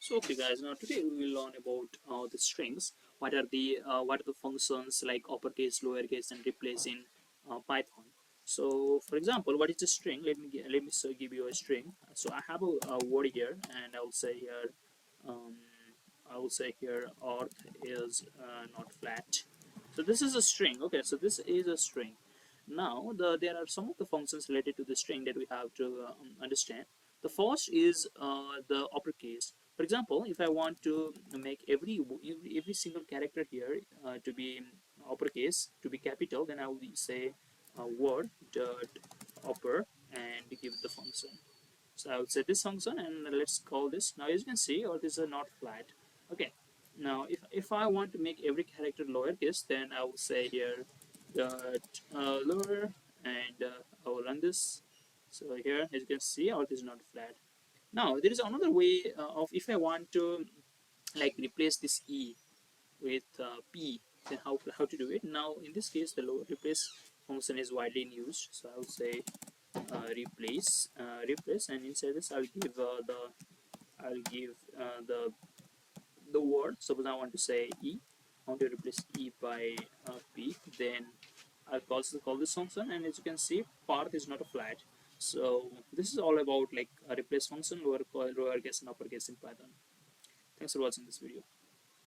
So okay guys, now today we will learn about the strings. What are the functions like uppercase, lowercase, and replace in Python. So for example, what is a string? Let me give you a string. So I have a word here, and um, I will say here earth is not flat. So this is a string. Okay, so this is a string. Now there are some of the functions related to the string that we have to understand. The first is the uppercase. For example, if I want to make every single character here to be uppercase, to be capital, then I will say word dot upper and give the function. So I will say this function and let's call this. Now as you can see, all these are not flat. Okay. Now if I want to make every character lowercase, then I will say here dot lower and I will run this. So here as you can see, all this is not flat. Now there is another way of if I want to like replace this e with p, then how to do it. Now in this case, the lower replace function is widely used. So I will say replace, and inside this I'll give the word. Suppose I want to say e, I want to replace e by p, then I'll call this function, and as you can see, path is not a flat. So this is all about like a replace function, lowercase and uppercase in Python. Thanks for watching this video.